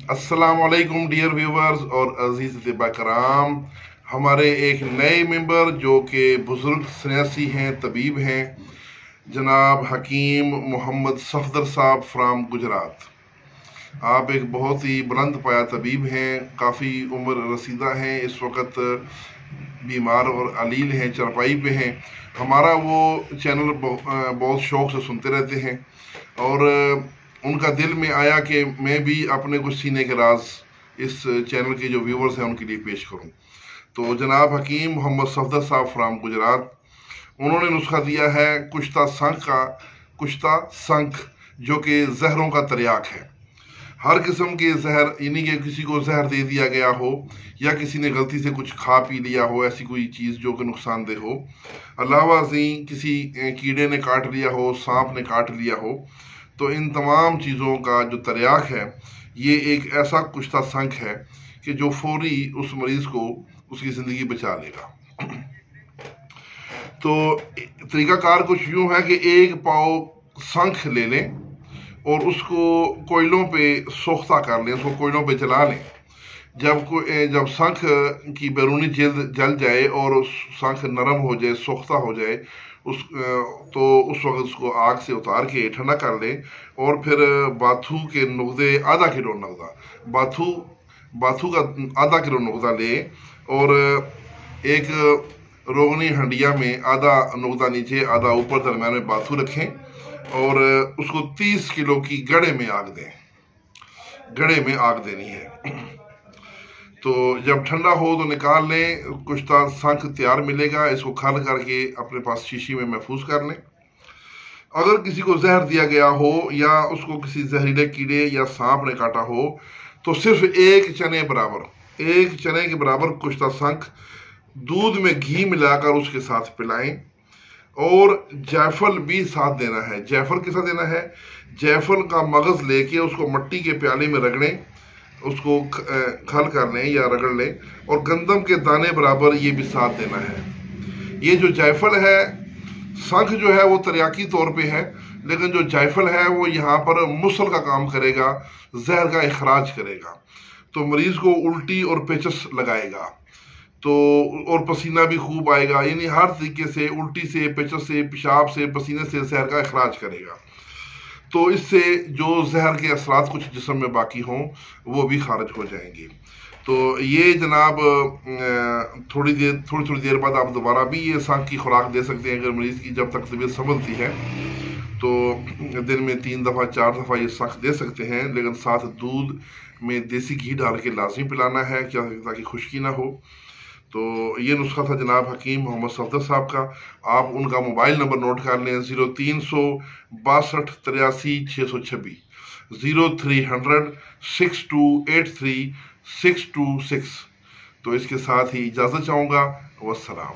अस्सलाम वालेकुम dear viewers और अजीज तिबा कराम। हमारे एक नए मेंबर जो कि बुजुर्ग सन्यासी हैं, तबीब हैं, जनाब हकीम मोहम्मद सफदर साहब फ्राम गुजरात। आप एक बहुत ही बुलंद पाया तबीब हैं, काफ़ी उम्र रसीदा हैं, इस वक्त बीमार और अलील हैं, चरपाई पे हैं। हमारा वो चैनल बहुत शौक़ से सुनते रहते हैं और उनका दिल में आया कि मैं भी अपने कुछ सीने के राज इस चैनल के जो व्यूवर्स हैं उनके लिए पेश करूं। तो जनाब हकीम मोहम्मद सफदर साहब फ्राम गुजरात, उन्होंने नुस्खा दिया है कुश्ता संख, जो कि जहरों का तरियाक है। हर किस्म के जहर, यानी कि किसी को जहर दे दिया गया हो या किसी ने गलती से कुछ खा पी लिया हो, ऐसी कोई चीज़ जो कि नुकसानदेह हो, अलावा से किसी कीड़े ने काट लिया हो, सांप ने काट लिया हो, तो इन तमाम चीज़ों का जो तरियाक है ये एक ऐसा कुश्ता संख है कि जो फौरी उस मरीज़ को उसकी ज़िंदगी बचा लेगा। तो तरीक़ाकार कुछ यूँ है कि एक पाव संख ले लें और उसको कोयलों पे सोख्ता कर लें, उसको कोयलों पे जला लें। जब शंख की बैरूनी जल्द जल जाए और शंख नरम हो जाए, सोख्ता हो जाए, तो उस वक्त उसको आग से उतार के ठंडा कर लें और फिर बाथू के नुकदे आधा किलो नुकदा बाथू का आधा किलो नुकदा लें और एक रोगनी हंडिया में आधा नुकदा नीचे आधा ऊपर दरम्यान में बाथू रखें और उसको 30 किलो की गड़े में आग देनी है। तो जब ठंडा हो तो निकाल लें, कुश्ता संख तैयार मिलेगा। इसको खल करके अपने पास शीशी में महफूज कर लें। अगर किसी को जहर दिया गया हो या उसको किसी जहरीले कीड़े या सांप ने काटा हो तो सिर्फ एक चने के बराबर कुश्ता संख दूध में घी मिलाकर उसके साथ पिलाएं और जायफल भी साथ देना है। जायफल के साथ देना है, जायफल का मगज लेके उसको मिट्टी के प्याले में रगड़ें, उसको खल कर लें या रगड़ लें और गंदम के दाने बराबर ये भी साथ देना है। ये जो जायफल है, संख जो है वो तरियाकी तौर पे है, लेकिन जो जायफल है वो यहाँ पर मुसल का काम करेगा, जहर का इखराज करेगा, तो मरीज को उल्टी और पेचस लगाएगा तो और पसीना भी खूब आएगा, यानी हर तरीके से उल्टी से, पेचस से, पेशाब से, पसीने से जहर का इखराज करेगा। तो इससे जो जहर के असरात कुछ जिस्म में बाकी हों वो भी खारिज हो जाएंगे। तो ये जनाब थोड़ी देर बाद आप दोबारा भी ये संख की खुराक दे सकते हैं अगर मरीज़ की जब तक तबीयत संभलती है। तो दिन में 3 दफ़ा 4 दफ़ा ये संख दे सकते हैं, लेकिन साथ दूध में देसी घी डाल के लाजमी पिलाना है ताकि खुश्की ना हो। तो ये नुस्खा था जनाब हकीम मोहम्मद सफदर साहब का। आप उनका मोबाइल नंबर नोट कर लें, 0362 63 626, 0300 6283 626। तो इसके साथ ही इजाज़त चाहूँगा। वस्सलाम।